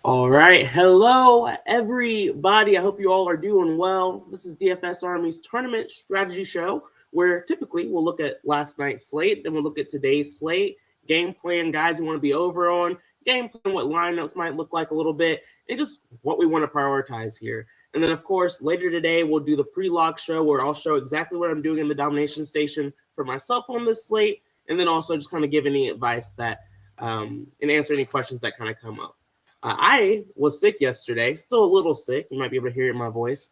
All right. Hello, everybody. I hope you all are doing well. This is DFS Army's tournament strategy show, where typically we'll look at last night's slate, then we'll look at today's slate, game plan, guys we want to be over on, game plan, what lineups might look like a little bit, and just what we want to prioritize here. And then, of course, later today, we'll do the pre-lock show where I'll show exactly what I'm doing in the domination station for myself on this slate, and then also just kind of give any advice that and answer any questions that kind of come up. I was sick yesterday, still a little sick. You might be able to hear it in my voice.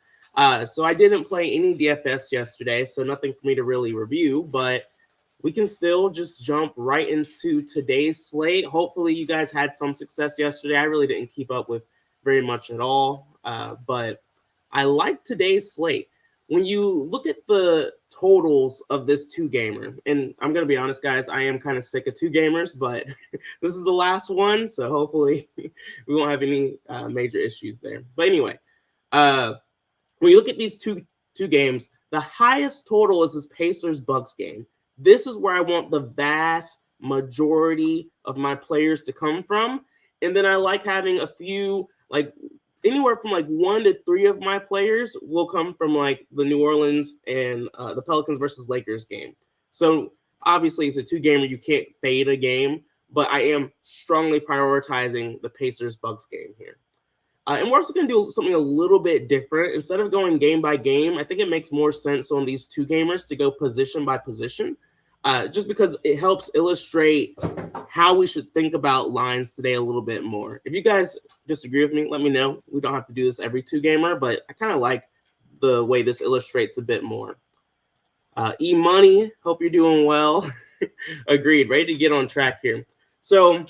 So I didn't play any DFS yesterday, so nothing for me to really review, but we can still just jump right into today's slate. Hopefully you guys had some success yesterday. I really didn't keep up with very much at all, but I like today's slate. When you look at the totals of this two-gamer, and I'm going to be honest, guys, I am kind of sick of two-gamers, but this is the last one, so hopefully we won't have any major issues there. But anyway, when you look at these two games, the highest total is this Pacers-Bucks game. This is where I want the vast majority of my players to come from. And then I like having a few, like anywhere from like 1 to 3 of my players will come from like the New Orleans and the Pelicans versus Lakers game. So obviously it's a two-gamer. You can't fade a game, but I am strongly prioritizing the Pacers-Bucks game here. And we're also going to do something a little bit different. Instead of going game by game, I think it makes more sense on these two gamers to go position by position, just because it helps illustrate how we should think about lines today a little bit more. If you guys disagree with me, let me know. We don't have to do this every two gamer, but I kind of like the way this illustrates a bit more. E-Money, hope you're doing well. Agreed, ready to get on track here. So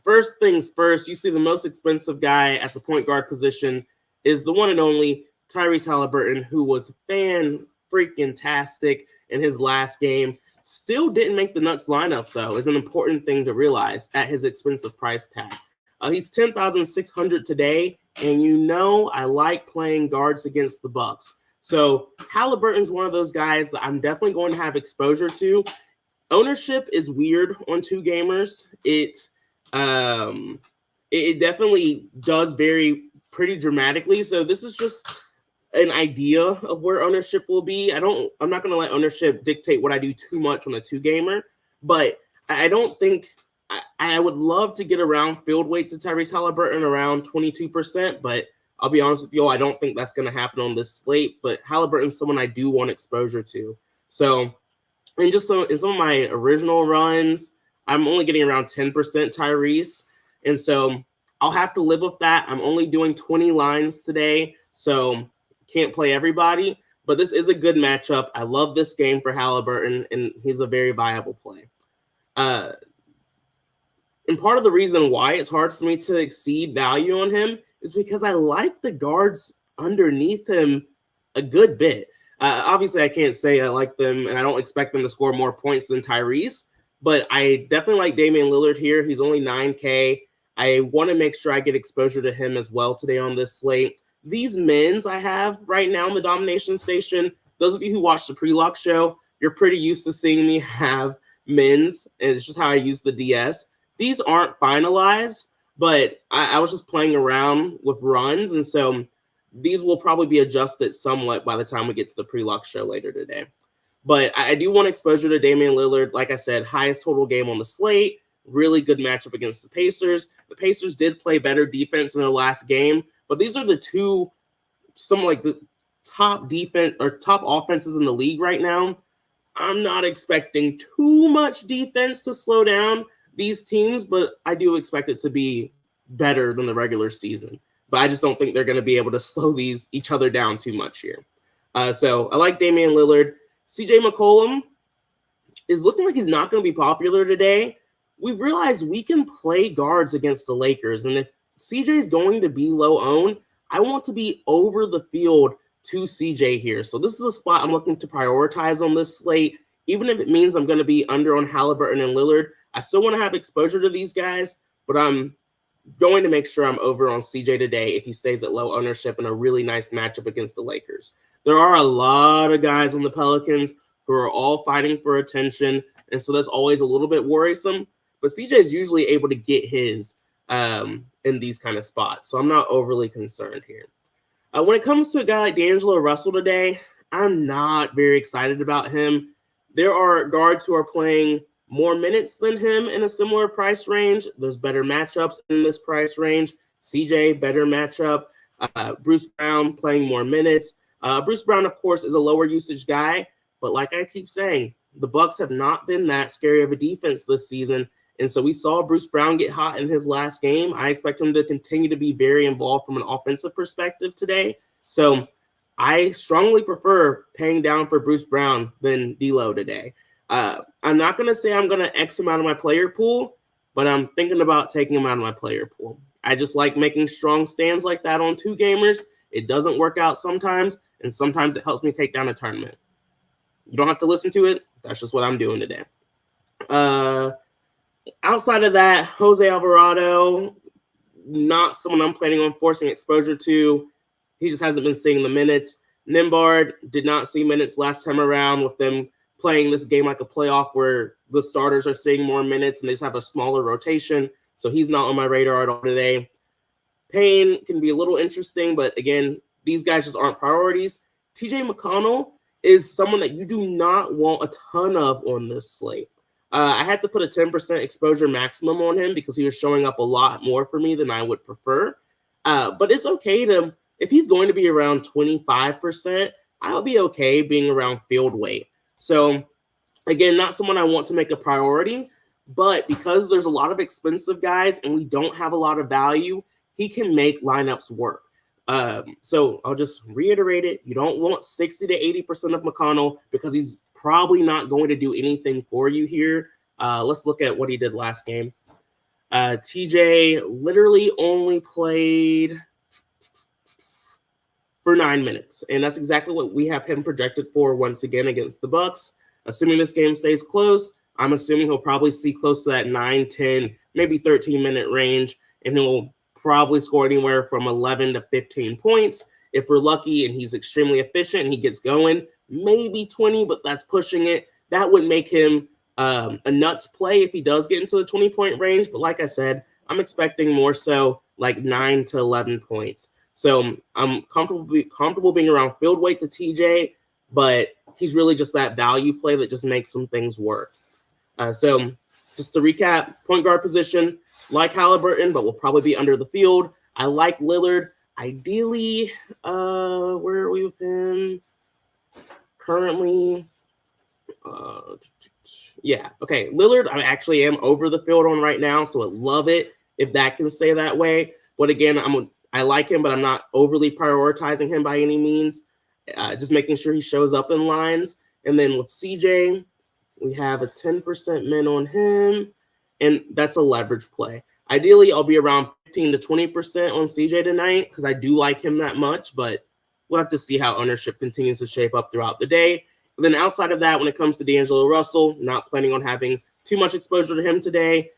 first things first, you see the most expensive guy at the point guard position is the one and only Tyrese Halliburton, who was fan-freaking-tastic in his last game. Still didn't make the Nuts lineup, though, is an important thing to realize at his expensive price tag. He's $10,600 today, and you know I like playing guards against the Bucks. So Halliburton's one of those guys that I'm definitely going to have exposure to. Ownership is weird on two gamers. It definitely does vary pretty dramatically. So this is just an idea of where ownership will be. I'm not going to let ownership dictate what I do too much on a two gamer, but I don't think I would love to get around field weight to Tyrese Halliburton around 22%, but I'll be honest with you all, I don't think that's going to happen on this slate, but Halliburton's someone I do want exposure to. So, and just so in some of my original runs, I'm only getting around 10% Tyrese. And so I'll have to live with that. I'm only doing 20 lines today, so can't play everybody. But this is a good matchup. I love this game for Halliburton, and he's a very viable play. And part of the reason why it's hard for me to exceed value on him is because I like the guards underneath him a good bit. Obviously, I can't say I like them, and I don't expect them to score more points than Tyrese. But I definitely like Damian Lillard here. He's only 9K. I want to make sure I get exposure to him as well today on this slate. These men's I have right now in the domination station, those of you who watch the pre-lock show, you're pretty used to seeing me have men's, and it's just how I use the DS. These aren't finalized, but I was just playing around with runs, and so these will probably be adjusted somewhat by the time we get to the pre-lock show later today. But I do want exposure to Damian Lillard. Like I said, highest total game on the slate. Really good matchup against the Pacers. The Pacers did play better defense in their last game, but these are the two, some like the top defense or top offenses in the league right now. I'm not expecting too much defense to slow down these teams, but I do expect it to be better than the regular season. But I just don't think they're going to be able to slow each other down too much here. So I like Damian Lillard. CJ McCollum is looking like he's not going to be popular today. We've realized we can play guards against the Lakers. And if CJ is going to be low owned, I want to be over the field to CJ here. So this is a spot I'm looking to prioritize on this slate. Even if it means I'm going to be under on Halliburton and Lillard, I still want to have exposure to these guys, but I'm going to make sure I'm over on CJ today if he stays at low ownership in a really nice matchup against the Lakers. There are a lot of guys on the Pelicans who are all fighting for attention, and so that's always a little bit worrisome. But CJ is usually able to get his in these kind of spots. So I'm not overly concerned here. When it comes to a guy like D'Angelo Russell today, I'm not very excited about him. There are guards who are playing more minutes than him in a similar price range. There's better matchups in this price range. CJ, better matchup. Bruce Brown playing more minutes. Bruce Brown, of course, is a lower usage guy, but like I keep saying, the Bucks have not been that scary of a defense this season. And so we saw Bruce Brown get hot in his last game. I expect him to continue to be very involved from an offensive perspective today. So I strongly prefer paying down for Bruce Brown than D'Lo today. I'm not going to say I'm going to X him out of my player pool, but I'm thinking about taking him out of my player pool. I just like making strong stands like that on two gamers. It doesn't work out sometimes, and sometimes it helps me take down a tournament. You don't have to listen to it. That's just what I'm doing today. Outside of that, Jose Alvarado, not someone I'm planning on forcing exposure to. He just hasn't been seeing the minutes. Nembhard did not see minutes last time around with them playing this game like a playoff where the starters are seeing more minutes and they just have a smaller rotation. So he's not on my radar at all today. Payne can be a little interesting, but again, these guys just aren't priorities. TJ McConnell is someone that you do not want a ton of on this slate. I had to put a 10% exposure maximum on him because he was showing up a lot more for me than I would prefer. But it's okay to, if he's going to be around 25%, I'll be okay being around field weight. So again, not someone I want to make a priority, but because there's a lot of expensive guys and we don't have a lot of value, he can make lineups work. So I'll just reiterate it. You don't want 60 to 80% of McConnell because he's probably not going to do anything for you here. Let's look at what he did last game. TJ literally only played for 9 minutes, and that's exactly what we have him projected for once again against the Bucks. Assuming this game stays close, I'm assuming he'll probably see close to that 9, 10, maybe 13-minute range, and he'll probably score anywhere from 11 to 15 points. If we're lucky and he's extremely efficient and he gets going, maybe 20, but that's pushing it. That would make him a nuts play if he does get into the 20-point range. But like I said, I'm expecting more so like 9 to 11 points. So I'm comfortable being around field weight to TJ, but he's really just that value play that just makes some things work. So just to recap, point guard position, like Halliburton, but will probably be under the field. I like Lillard. Ideally, where are we with him? Currently, yeah, okay. Lillard, I actually am over the field on right now, so I'd love it if that can stay that way. But again, I like him, but I'm not overly prioritizing him by any means. Just making sure he shows up in lines. And then with CJ, we have a 10% min on him, and that's a leverage play. Ideally, I'll be around 15 to 20% on CJ tonight because I do like him that much, but we'll have to see how ownership continues to shape up throughout the day. And then outside of that, when it comes to D'Angelo Russell, not planning on having too much exposure to him today.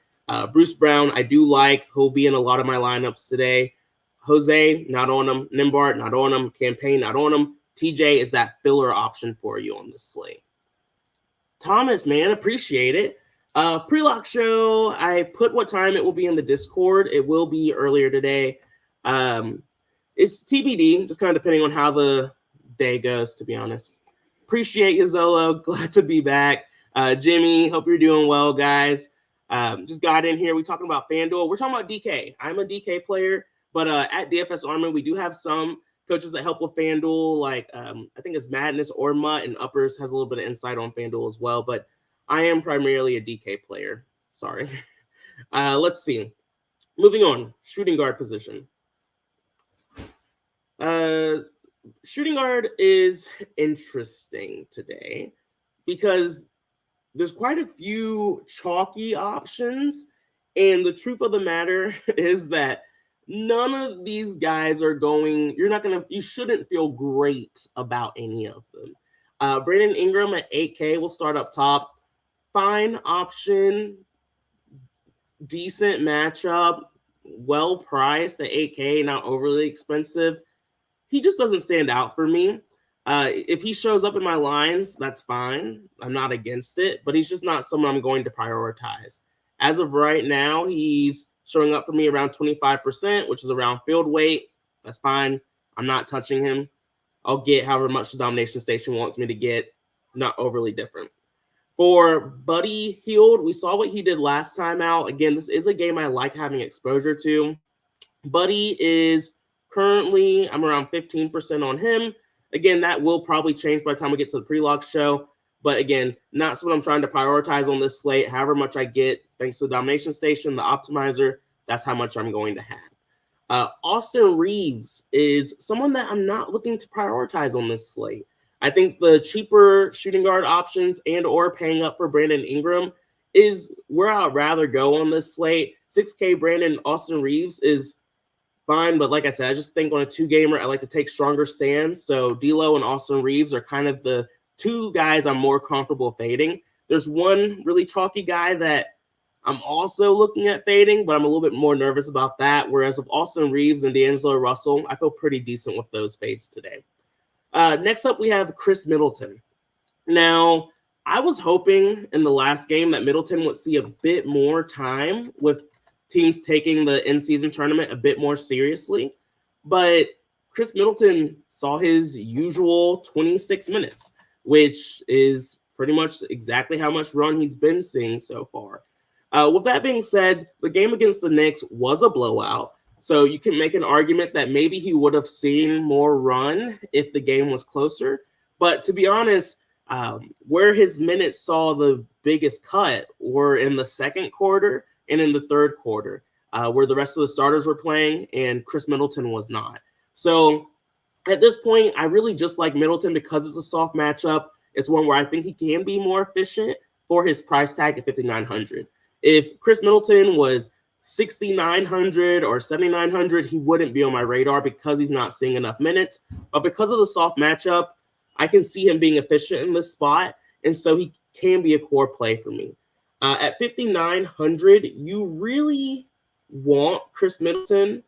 Bruce Brown, I do like. He'll be in a lot of my lineups today. Jose, not on him. Nembhard, not on him. Campaign, not on him. TJ is that filler option for you on this slate. Thomas, man, appreciate it. Pre-lock show, I put what time it will be in the Discord. It will be earlier today. It's TBD, just kind of depending on how the day goes, to be honest. Appreciate you, Zolo. Glad to be back. Jimmy, hope you're doing well, guys. Just got in here. We're talking about FanDuel. We're talking about DK. I'm a DK player, but at DFS Army, we do have some coaches that help with FanDuel, like I think it's Madness or Mutt, and Uppers has a little bit of insight on FanDuel as well, but I am primarily a DK player. Sorry. Let's see. Moving on. Shooting guard position. Shooting guard is interesting today because there's quite a few chalky options, and the truth of the matter is that none of these guys are going, you shouldn't feel great about any of them. Brandon Ingram at 8K will start up top. Fine option, decent matchup, well priced at 8K, not overly expensive. He just doesn't stand out for me. If he shows up in my lines, that's fine. I'm not against it, but he's just not someone I'm going to prioritize. As of right now, he's showing up for me around 25%, which is around field weight. That's fine. I'm not touching him. I'll get however much the domination station wants me to get. Not overly different. For Buddy Hield, we saw what he did last time out. Again, this is a game I like having exposure to. Buddy is currently, I'm around 15% on him. Again, that will probably change by the time we get to the pre-lock show. But again, not someone I'm trying to prioritize on this slate. However much I get, thanks to the domination station, the optimizer, that's how much I'm going to have. Austin Reeves is someone that I'm not looking to prioritize on this slate. I think the cheaper shooting guard options and or paying up for Brandon Ingram is where I'd rather go on this slate. 6K Brandon Austin Reeves is fine, but like I said, I just think on a two-gamer, I like to take stronger stands. So D'Lo and Austin Reeves are kind of the two guys I'm more comfortable fading. There's one really chalky guy that I'm also looking at fading, but I'm a little bit more nervous about that. Whereas with Austin Reeves and D'Angelo Russell, I feel pretty decent with those fades today. Next up, we have Chris Middleton. Now, I was hoping in the last game that Middleton would see a bit more time with teams taking the in-season tournament a bit more seriously. But Chris Middleton saw his usual 26 minutes, which is pretty much exactly how much run he's been seeing so far. With that being said, the game against the Knicks was a blowout. So you can make an argument that maybe he would have seen more run if the game was closer. But to be honest, where his minutes saw the biggest cut were in the second quarter and in the third quarter, where the rest of the starters were playing and Chris Middleton was not. So at this point, I really just like Middleton because it's a soft matchup. It's one where I think he can be more efficient for his price tag at $5,900. If Chris Middleton was 6,900 or 7,900, he wouldn't be on my radar because he's not seeing enough minutes. But because of the soft matchup, I can see him being efficient in this spot, and so he can be a core play for me. At 5,900, you really want Chris Middleton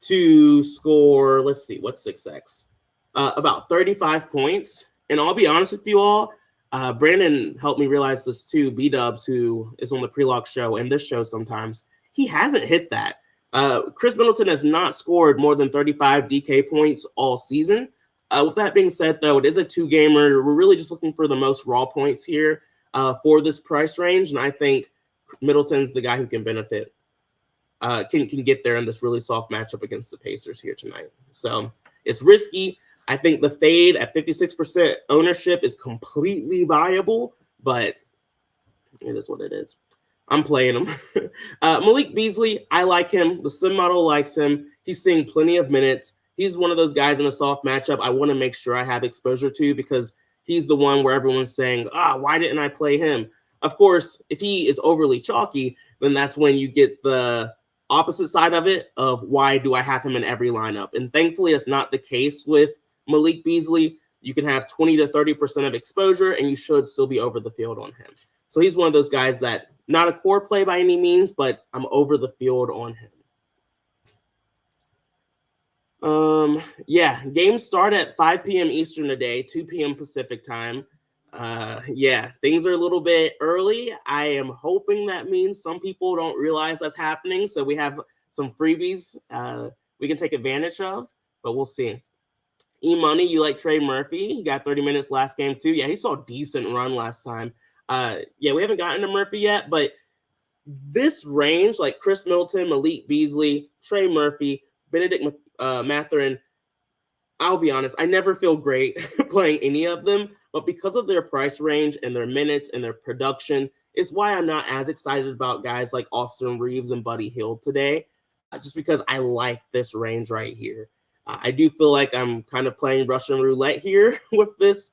to score, let's see, what's 6x? About 35 points. And I'll be honest with you all, Brandon helped me realize this too. B-Dubs, who is on the pre-lock show and this show sometimes, he hasn't hit that. Chris Middleton has not scored more than 35 DK points all season. With that being said, though, it is a two-gamer. We're really just looking for the most raw points here for this price range, and I think Middleton's the guy who can benefit, can get there in this really soft matchup against the Pacers here tonight. So it's risky. I think the fade at 56% ownership is completely viable, but it is what it is. I'm playing him. Malik Beasley, I like him. The sim model likes him. He's seeing plenty of minutes. He's one of those guys in a soft matchup I want to make sure I have exposure to because he's the one where everyone's saying, why didn't I play him? Of course, if he is overly chalky, then that's when you get the opposite side of it of why do I have him in every lineup? And thankfully, that's not the case with Malik Beasley. You can have 20 to 30% of exposure, and you should still be over the field on him. So he's one of those guys that not a core play by any means, but I'm over the field on him. Yeah, games start at 5 p.m. Eastern today, 2 p.m. Pacific time. Yeah, things are a little bit early. I am hoping that means some people don't realize that's happening. So we have some freebies we can take advantage of, but we'll see. E-Money, you like Trey Murphy. He got 30 minutes last game too. Yeah, he saw a decent run last time. Yeah, we haven't gotten to Murphy yet, but this range, like Chris Middleton, Malik Beasley, Trey Murphy, Benedict Mathurin, I'll be honest, I never feel great playing any of them, but because of their price range and their minutes and their production, is why I'm not as excited about guys like Austin Reeves and Buddy Hield today, just because I like this range right here. I do feel like I'm kind of playing Russian roulette here with this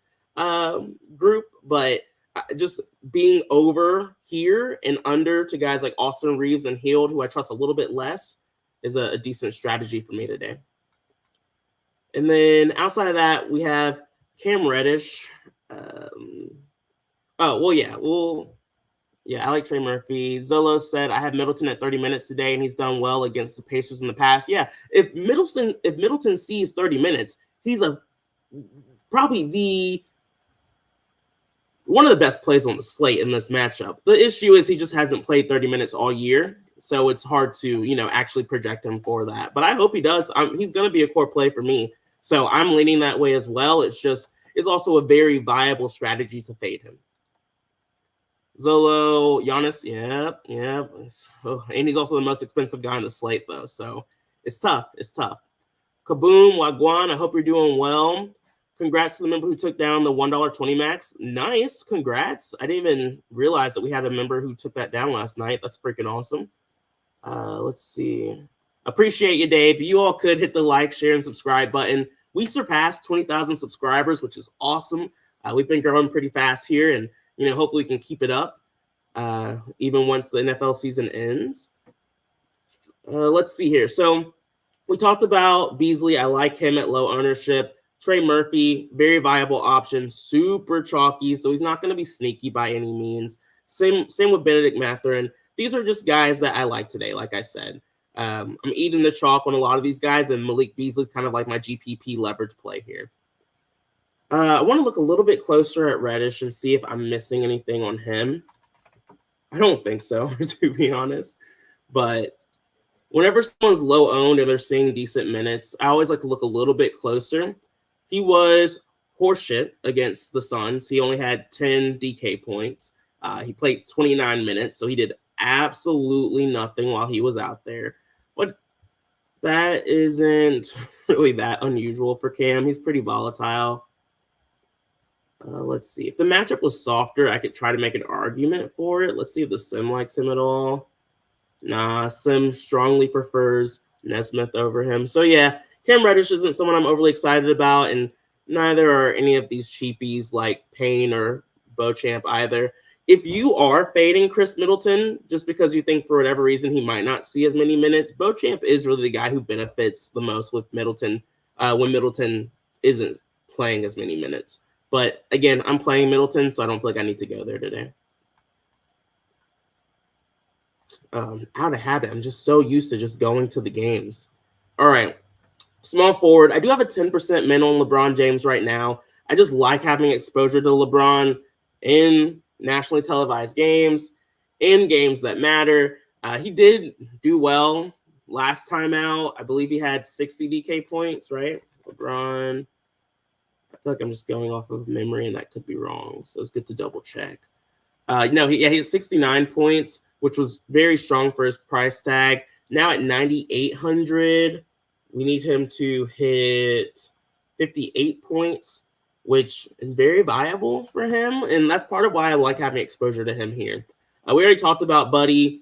group, but just being over here and under to guys like Austin Reeves and Hield, who I trust a little bit less, is a decent strategy for me today. And then outside of that, we have Cam Reddish. Yeah, I like Trey Murphy. Zolo said, I have Middleton at 30 minutes today, and he's done well against the Pacers in the past. Yeah, if Middleton sees 30 minutes, he's probably one of the best plays on the slate in this matchup. The issue is he just hasn't played 30 minutes all year. So it's hard to, actually project him for that. But I hope he does. He's going to be a core play for me. So I'm leaning that way as well. It's also a very viable strategy to fade him. Zolo, Giannis, yep. And he's also the most expensive guy on the slate, though. So it's tough. Kaboom, Wagwan, I hope you're doing well. Congrats to the member who took down the $1.20 max. Nice, congrats. I didn't even realize that we had a member who took that down last night. That's freaking awesome. Let's see. Appreciate you, Dave. You all could hit the like, share, and subscribe button. We surpassed 20,000 subscribers, which is awesome. We've been growing pretty fast here, and hopefully we can keep it up even once the NFL season ends. Let's see here. So we talked about Beasley. I like him at low ownership. Trey Murphy, very viable option, super chalky, so he's not going to be sneaky by any means. Same with Benedict Mathurin. These are just guys that I like today, like I said. I'm eating the chalk on a lot of these guys, and Malik Beasley's kind of like my GPP leverage play here. I want to look a little bit closer at Reddish and see if I'm missing anything on him. I don't think so, to be honest. But whenever someone's low owned and they're seeing decent minutes, I always like to look a little bit closer. He was horseshit against the Suns. He only had 10 DK points. He played 29 minutes, so he did absolutely nothing while he was out there. But that isn't really that unusual for Cam. He's pretty volatile. Let's see. If the matchup was softer, I could try to make an argument for it. Let's see if the sim likes him at all. Nah, sim strongly prefers Nesmith over him. So, yeah, Cam Reddish isn't someone I'm overly excited about, and neither are any of these cheapies like Payne or Beauchamp either. If you are fading Chris Middleton just because you think for whatever reason he might not see as many minutes, Beauchamp is really the guy who benefits the most with Middleton when Middleton isn't playing as many minutes. But again, I'm playing Middleton, so I don't feel like I need to go there today. Out of habit. I'm just so used to just going to the games. All right. Small forward. I do have a 10% min on LeBron James right now. I just like having exposure to LeBron in nationally televised games, in games that matter. He did do well last time out. I believe he had 60 DK points, right? LeBron. I feel like I'm just going off of memory, and that could be wrong. So it's good to double check. He had 69 points, which was very strong for his price tag. Now at 9,800, we need him to hit 58 points, which is very viable for him. And that's part of why I like having exposure to him here. We already talked about Buddy.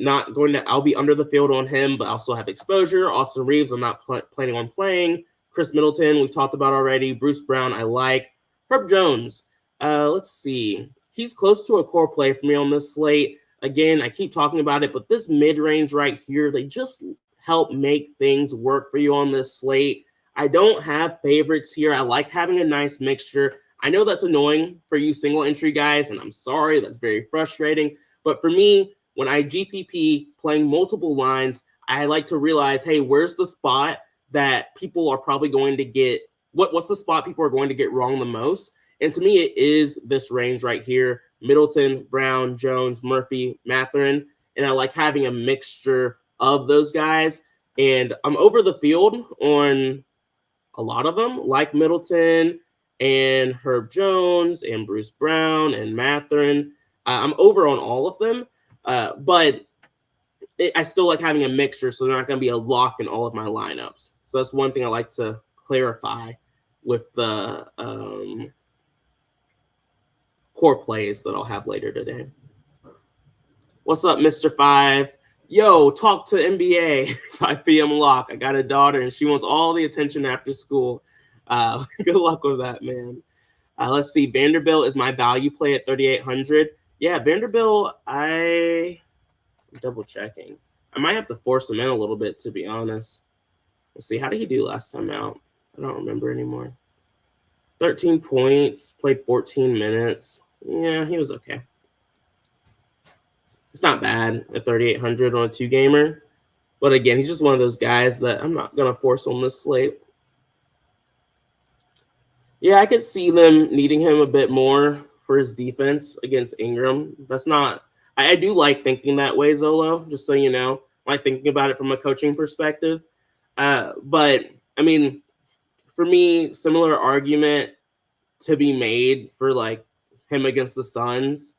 I'll be under the field on him, but I'll still have exposure. Austin Reeves, I'm not planning on playing. Chris Middleton, we've talked about already. Bruce Brown, I like. Herb Jones, let's see. He's close to a core play for me on this slate. Again, I keep talking about it, but this mid-range right here, they just help make things work for you on this slate. I don't have favorites here. I like having a nice mixture. I know that's annoying for you single entry guys, and I'm sorry, that's very frustrating. But for me, when I GPP playing multiple lines, I like to realize, hey, where's the spot that people are probably going to get? What's the spot people are going to get wrong the most? And to me, it is this range right here: Middleton, Brown, Jones, Murphy, Mathurin. And I like having a mixture of those guys. And I'm over the field on a lot of them, like Middleton and Herb Jones and Bruce Brown and Mathurin. I'm over on all of them, but I still like having a mixture, so they're not going to be a lock in all of my lineups. So that's one thing I like to clarify with the core plays that I'll have later today. What's up, Mr. 5? Yo, talk to NBA, 5 p.m. lock. I got a daughter, and she wants all the attention after school. Good luck with that, man. Let's see. Vanderbilt is my value play at 3,800. Yeah, Vanderbilt, I'm double checking. I might have to force him in a little bit, to be honest. Let's see. How did he do last time out? I don't remember anymore. 13 points, played 14 minutes. Yeah, he was okay. It's not bad at 3,800 on a two-gamer. But again, he's just one of those guys that I'm not going to force on this slate. Yeah, I could see them needing him a bit more for his defense against Ingram. That's not I do like thinking that way, Zolo, just so you know. I like thinking about it from a coaching perspective. But, I mean, for me, similar argument to be made for, like, him against the Suns.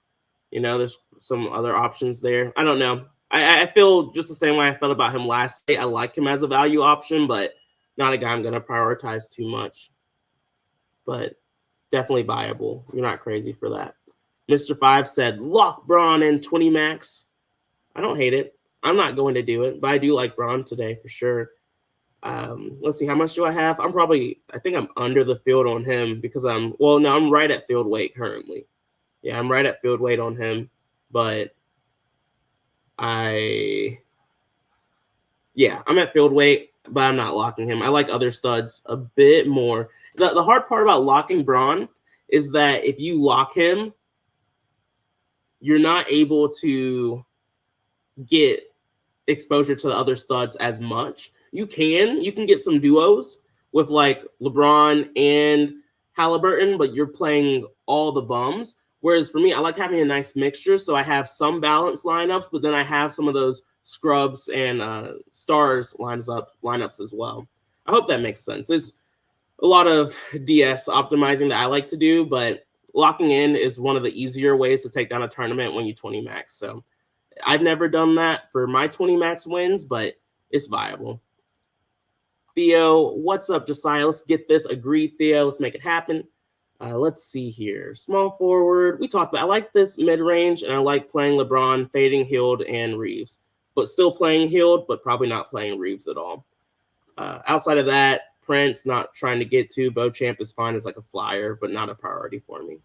You know, there's some other options there. I don't know. I feel just the same way I felt about him last night. I like him as a value option, but not a guy I'm going to prioritize too much. But definitely viable. You're not crazy for that. Mr. 5 said, lock Braun in 20 max. I don't hate it. I'm not going to do it, but I do like Braun today for sure. Let's see, how much do I have? I think I'm under the field on him because I'm right at field weight currently. Yeah, I'm right at field weight on him, but I'm at field weight, but I'm not locking him. I like other studs a bit more. The hard part about locking Braun is that if you lock him, you're not able to get exposure to the other studs as much. You can get some duos with like LeBron and Halliburton, but you're playing all the bums. Whereas for me, I like having a nice mixture. So I have some balanced lineups, but then I have some of those scrubs and stars lineups as well. I hope that makes sense. It's a lot of DS optimizing that I like to do, but locking in is one of the easier ways to take down a tournament when you 20 max. So I've never done that for my 20 max wins, but it's viable. Theo, what's up, Josiah? Let's get this. Agreed, Theo. Let's make it happen. Let's see here. Small forward. We talked about, I like this mid-range, and I like playing LeBron, fading Hield, and Reeves. But still playing Hield, but probably not playing Reeves at all. Outside of that, Prince, not trying to get to. Beauchamp is fine as like a flyer, but not a priority for me.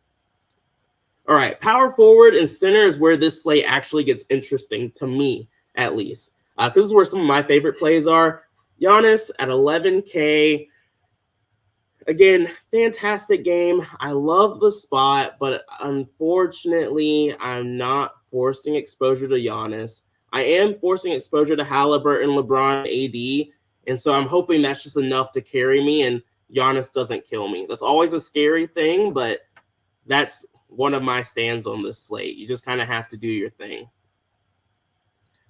All right, power forward and center is where this slate actually gets interesting, to me at least. This is where some of my favorite plays are. Giannis at 11K. Again, fantastic game. I love the spot, but unfortunately, I'm not forcing exposure to Giannis. I am forcing exposure to Halliburton, LeBron, AD, and so I'm hoping that's just enough to carry me and Giannis doesn't kill me. That's always a scary thing, but that's one of my stands on this slate. You just kind of have to do your thing.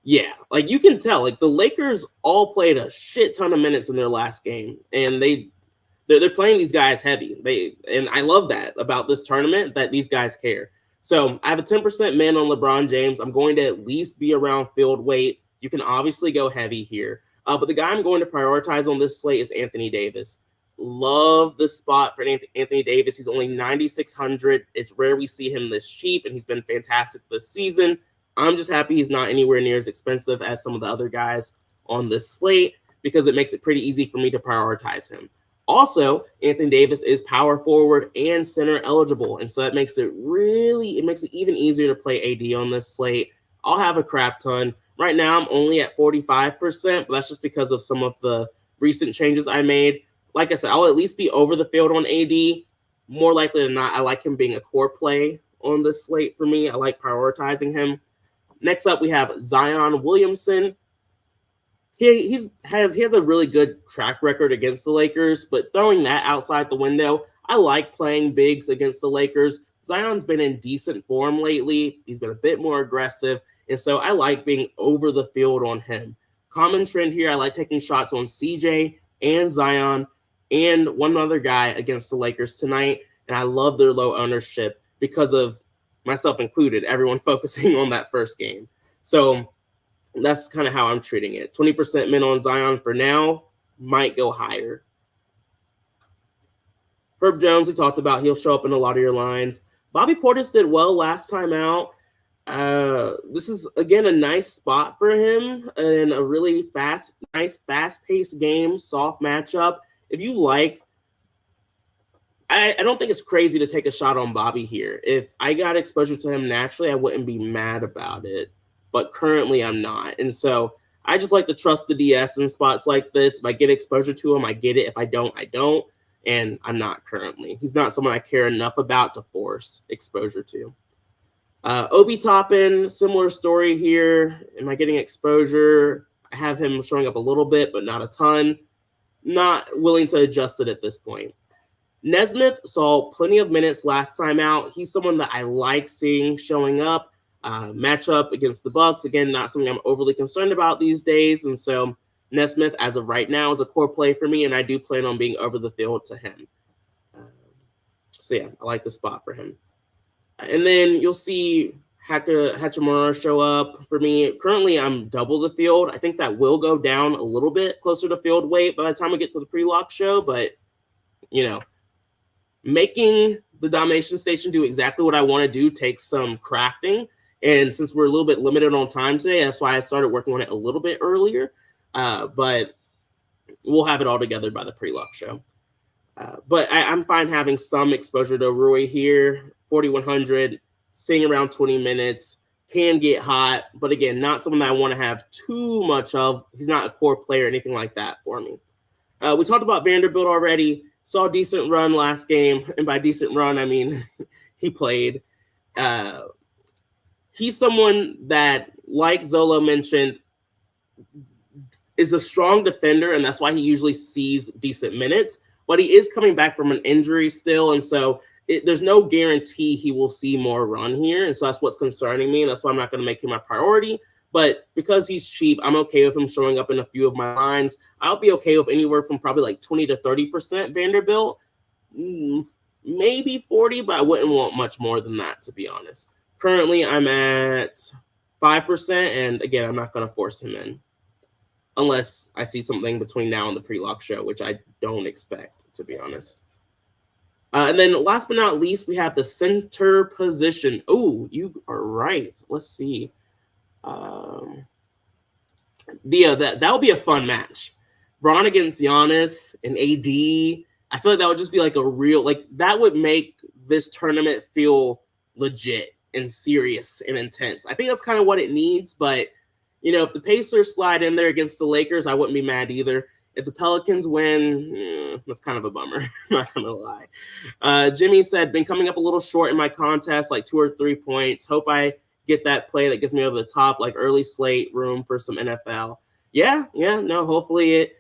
Yeah, like you can tell, like the Lakers all played a shit ton of minutes in their last game, and they're playing these guys heavy. And I love that about this tournament, that these guys care. So I have a 10% min on LeBron James. I'm going to at least be around field weight. You can obviously go heavy here. But the guy I'm going to prioritize on this slate is Anthony Davis. Love the spot for Anthony Davis. He's only 9,600. It's rare we see him this cheap, and he's been fantastic this season. I'm just happy he's not anywhere near as expensive as some of the other guys on this slate because it makes it pretty easy for me to prioritize him. Also, Anthony Davis is power forward and center eligible, and so it makes it even easier to play AD on this slate. I'll have a crap ton. Right now, I'm only at 45%, but that's just because of some of the recent changes I made. Like I said, I'll at least be over the field on AD. More likely than not, I like him being a core play on this slate for me. I like prioritizing him. Next up, we have Zion Williamson. He has a really good track record against the Lakers, but throwing that outside the window, I like playing bigs against the Lakers. Zion's been in decent form lately. He's been a bit more aggressive, and so I like being over the field on him. Common trend here, I like taking shots on CJ and Zion and one other guy against the Lakers tonight, and I love their low ownership because of, myself included, everyone focusing on that first game. So that's kind of how I'm treating it. 20% min on Zion for now, might go higher. Herb Jones, we talked about, he'll show up in a lot of your lines. Bobby Portis did well last time out. This is, again, a nice spot for him in a really fast-paced game, soft matchup. If you like, I don't think it's crazy to take a shot on Bobby here. If I got exposure to him naturally, I wouldn't be mad about it. But currently I'm not. And so I just like to trust the DS in spots like this. If I get exposure to him, I get it. If I don't, I don't. And I'm not currently. He's not someone I care enough about to force exposure to. Obi Toppin, similar story here. Am I getting exposure? I have him showing up a little bit, but not a ton. Not willing to adjust it at this point. Nesmith saw plenty of minutes last time out. He's someone that I like seeing showing up. Matchup against the Bucks, again, not something I'm overly concerned about these days. And so Nesmith, as of right now, is a core play for me, and I do plan on being over the field to him. So yeah, I like the spot for him. And then you'll see Hachimura show up for me. Currently, I'm double the field. I think that will go down a little bit closer to field weight by the time we get to the pre-lock show. But, making the domination station do exactly what I want to do takes some crafting. And since we're a little bit limited on time today, that's why I started working on it a little bit earlier. But we'll have it all together by the pre-lock show. But I'm fine having some exposure to Rui here. 4,100, staying around 20 minutes, can get hot. But again, not someone that I want to have too much of. He's not a core player or anything like that for me. We talked about Vanderbilt already. Saw a decent run last game. And by decent run, I mean he played. He's someone that, like Zolo mentioned, is a strong defender, and that's why he usually sees decent minutes. But he is coming back from an injury still, and so there's no guarantee he will see more run here. And so that's what's concerning me, and that's why I'm not going to make him my priority. But because he's cheap, I'm okay with him showing up in a few of my lines. I'll be okay with anywhere from probably like 20 to 30% Vanderbilt, maybe 40, but I wouldn't want much more than that, to be honest. Currently, I'm at 5%, and again, I'm not going to force him in unless I see something between now and the pre-lock show, which I don't expect, to be honest. And then last but not least, we have the center position. Oh, you are right. Let's see. That would be a fun match. Bron against Giannis and AD. I feel like that would just be like a real, that would make this tournament feel legit and serious and intense. I think that's kind of what it needs, but if the Pacers slide in there against the Lakers, I wouldn't be mad either. If the Pelicans win, that's kind of a bummer. I'm not going to lie. Jimmy said, been coming up a little short in my contest, like 2 or 3 points. Hope I get that play that gets me over the top, like early slate room for some NFL. Hopefully it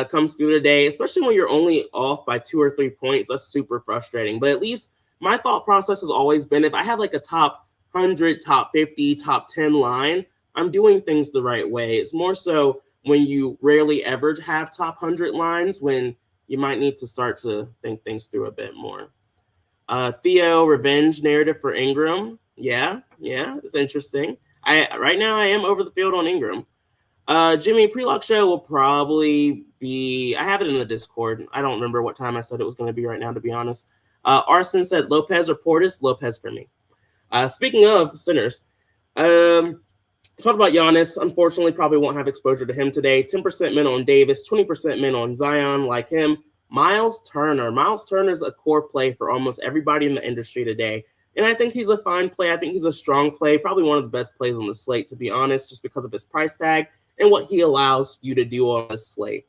comes through today, especially when you're only off by 2 or 3 points. That's super frustrating. But at least my thought process has always been, if I have like a top 100, top 50, top 10 line, I'm doing things the right way. It's more so when you rarely ever have top 100 lines, when you might need to start to think things through a bit more. Theo, revenge narrative for Ingram. Yeah, it's interesting. Right now I am over the field on Ingram. Jimmy, pre-lock show will probably be, I have it in the Discord. I don't remember what time I said it was going to be right now, to be honest. Arson said Lopez or Portis. Lopez for me. Speaking of centers, talk about Giannis. Unfortunately, probably won't have exposure to him today. 10% min on Davis, 20% min on Zion, like him. Miles Turner. Miles Turner's a core play for almost everybody in the industry today. And I think he's a fine play. I think he's a strong play, probably one of the best plays on the slate, to be honest, just because of his price tag and what he allows you to do on the slate.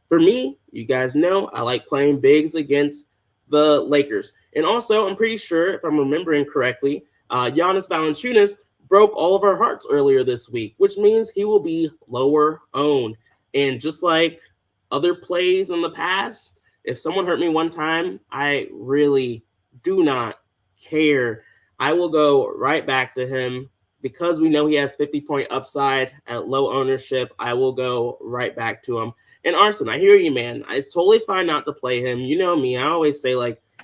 For me, you guys know, I like playing bigs against the Lakers. And also, I'm pretty sure, if I'm remembering correctly, Giannis Valanciunas broke all of our hearts earlier this week, which means he will be lower owned. And just like other plays in the past, if someone hurt me one time, I really do not care. I will go right back to him because we know he has 50-point upside at low ownership. I will go right back to him. And Arson, I hear you, man. It's totally fine not to play him. You know me. I always say,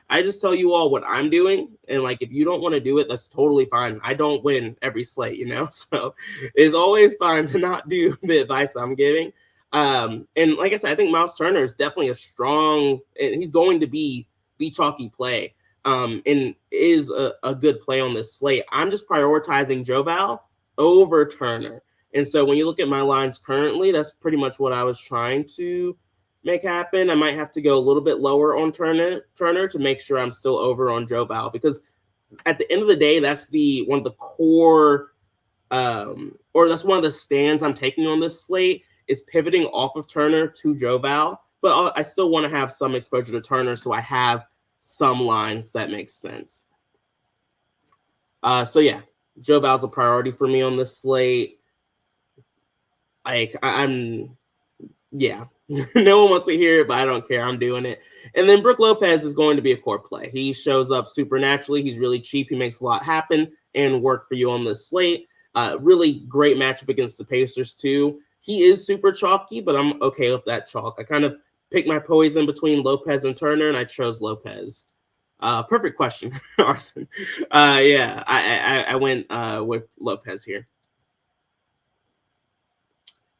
I just tell you all what I'm doing. And if you don't want to do it, that's totally fine. I don't win every slate, So it's always fine to not do the advice I'm giving. And like I said, I think Miles Turner is definitely a strong, and he's going to be the chalky play. And is a good play on this slate. I'm just prioritizing Joval over Turner. And so when you look at my lines currently, that's pretty much what I was trying to make happen. I might have to go a little bit lower on Turner to make sure I'm still over on Joval, because at the end of the day, that's one of the core, or that's one of the stands I'm taking on this slate, is pivoting off of Turner to Joval. But I still want to have some exposure to Turner, so I have some lines that make sense. So yeah, Joval's a priority for me on this slate. No one wants to hear it, but I don't care. I'm doing it. And then Brook Lopez is going to be a core play. He shows up supernaturally. He's really cheap. He makes a lot happen. and work for you on this slate. Really great matchup against the Pacers too. He is super chalky, but I'm okay with that chalk. I kind of picked my poison between Lopez and Turner, and I chose Lopez. Perfect question, Arson. Yeah, I went with Lopez here.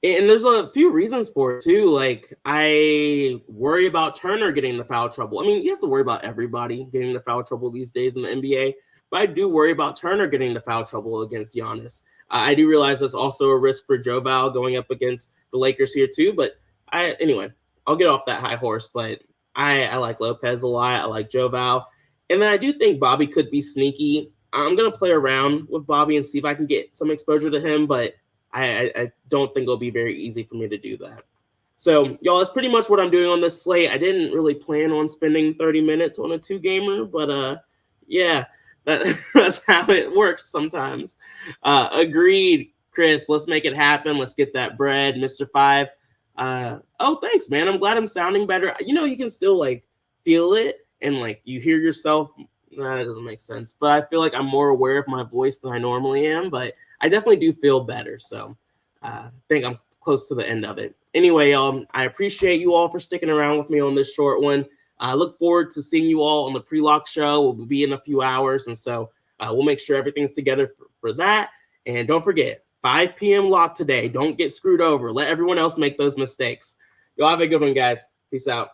And there's a few reasons for it too. Like, I worry about Turner getting into foul trouble. I mean, you have to worry about everybody getting into foul trouble these days in the NBA, but I do worry about Turner getting into foul trouble against Giannis. I do realize that's also a risk for Joe Val going up against the Lakers here too. But anyway, I'll get off that high horse. But I like Lopez a lot. I like Joe Val, and then I do think Bobby could be sneaky. I'm gonna play around with Bobby and see if I can get some exposure to him, but I don't think it'll be very easy for me to do that. So, y'all, that's pretty much what I'm doing on this slate. I didn't really plan on spending 30 minutes on a 2-gamer, but yeah, that's how it works sometimes. Agreed, Chris. Let's make it happen. Let's get that bread, Mr. 5. Oh, thanks, man. I'm glad I'm sounding better. You know, you can still, like, feel it, and, like, you hear yourself. That doesn't make sense. But I feel like I'm more aware of my voice than I normally am, but I definitely do feel better. So I think I'm close to the end of it. Anyway, I appreciate you all for sticking around with me on this short one. I look forward to seeing you all on the pre-lock show. We'll be in a few hours. And so we'll make sure everything's together for that. And don't forget, 5 p.m. lock today. Don't get screwed over. Let everyone else make those mistakes. Y'all have a good one, guys. Peace out.